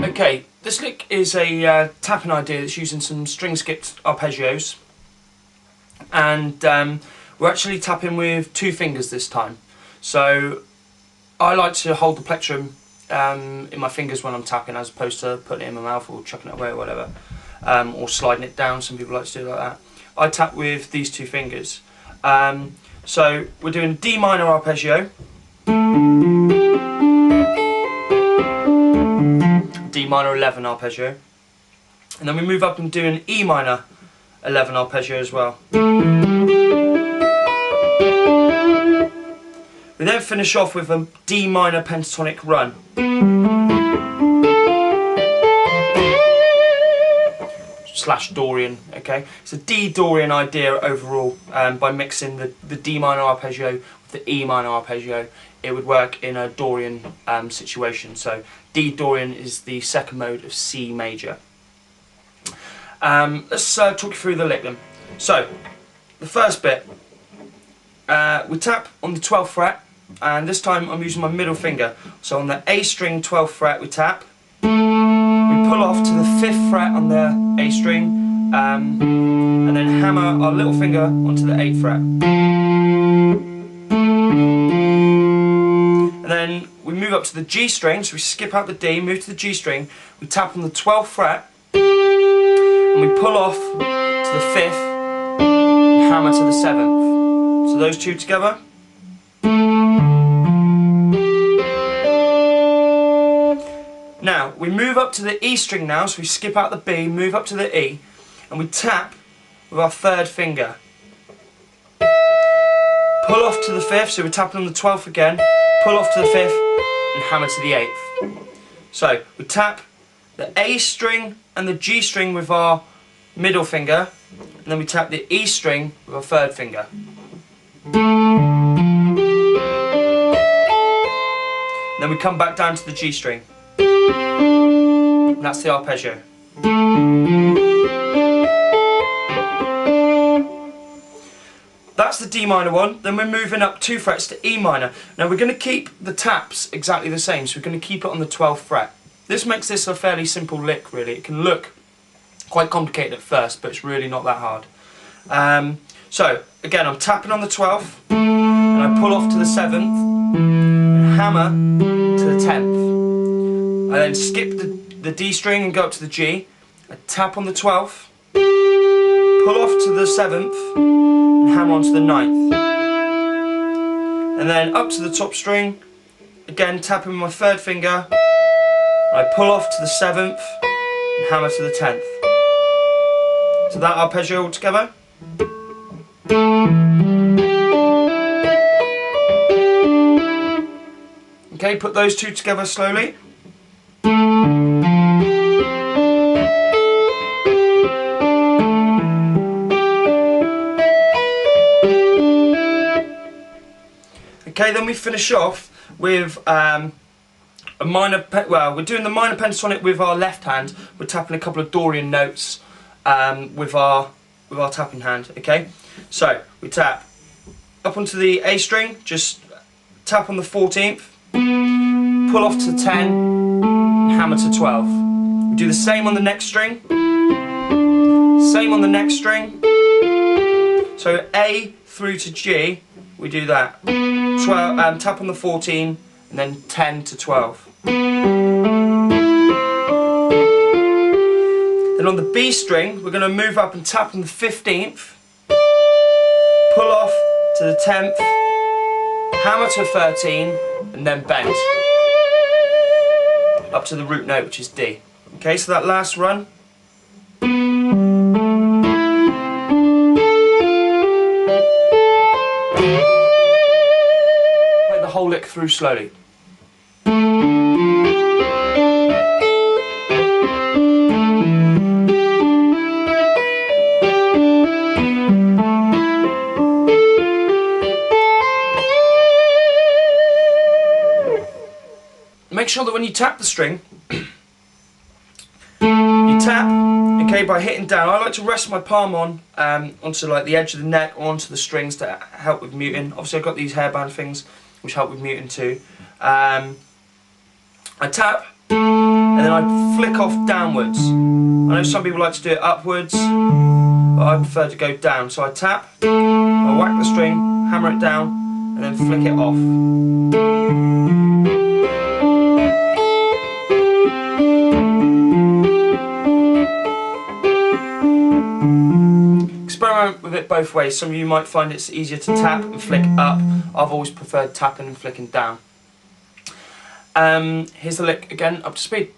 Okay, this lick is a tapping idea that's using some string skipped arpeggios, and we're actually tapping with 2 fingers this time. So I like to hold the plectrum in my fingers when I'm tapping, as opposed to putting it in my mouth or chucking it away or whatever, or sliding it down. Some people like to do it like that. I tap with these 2 fingers. So we're doing D minor arpeggio, D minor 11 arpeggio, and then we move up and do an E minor 11 arpeggio as well. We then finish off with a D minor pentatonic run. / Dorian, okay? It's a D Dorian idea overall. By mixing the D minor arpeggio with the E minor arpeggio, it would work in a Dorian situation. So D Dorian is the 2nd mode of C major. Let's talk you through the lick then. So the first bit, we tap on the 12th fret, and this time I'm using my middle finger. So on the A string 12th fret we tap, we pull off to the 5th fret on the A string, and then hammer our little finger onto the 8th fret. And then we move up to the G string, so we skip out the D, move to the G string, we tap on the 12th fret, and we pull off to the 5th, and hammer to the 7th. So those 2 together. Now, we move up to the E string now, so we skip out the B, move up to the E, and we tap with our 3rd finger. Pull off to the 5th, so we're tapping on the 12th again, pull off to the 5th, and hammer to the 8th. So, we tap the A string and the G string with our middle finger, and then we tap the E string with our 3rd finger. And then we come back down to the G string. And that's the arpeggio. That's the D minor one. Then we're moving up 2 frets to E minor. Now we're going to keep the taps exactly the same, so we're going to keep it on the 12th fret. This makes this a fairly simple lick, really. It can look quite complicated at first, but it's really not that hard. So again, I'm tapping on the 12th, and I pull off to the 7th, and hammer to the 10th. I then skip the D string and go up to the G. I tap on the 12th, pull off to the 7th, and hammer onto the 9th. And then up to the top string, again tapping with my 3rd finger. I pull off to the 7th, and hammer to the 10th. So that arpeggio all together. Okay, put those 2 together slowly. Okay, then we finish off with a minor, we're doing the minor pentatonic with our left hand. We're tapping a couple of Dorian notes with our tapping hand, okay? So, we tap up onto the A string, just tap on the 14th, pull off to 10, and hammer to 12. We do the same on the next string, same on the next string. So A through to G, we do that. 12, tap on the 14, and then 10 to 12. Then on the B string, we're going to move up and tap on the 15th, pull off to the 10th, hammer to 13, and then bend up to the root note, which is D. Okay, so that last run. Play the whole lick through slowly. Make sure that when you tap the string, you tap, okay, by hitting down. I like to rest my palm on onto like the edge of the neck or onto the strings to help with muting. Obviously I've got these hairband things which help with muting too. I tap, and then I flick off downwards. I know some people like to do it upwards, but I prefer to go down. So I tap, I whack the string, hammer it down, and then flick it off. Experiment with it both ways. Some of you might find it's easier to tap and flick up. I've always preferred tapping and flicking down. Here's the lick again, up to speed.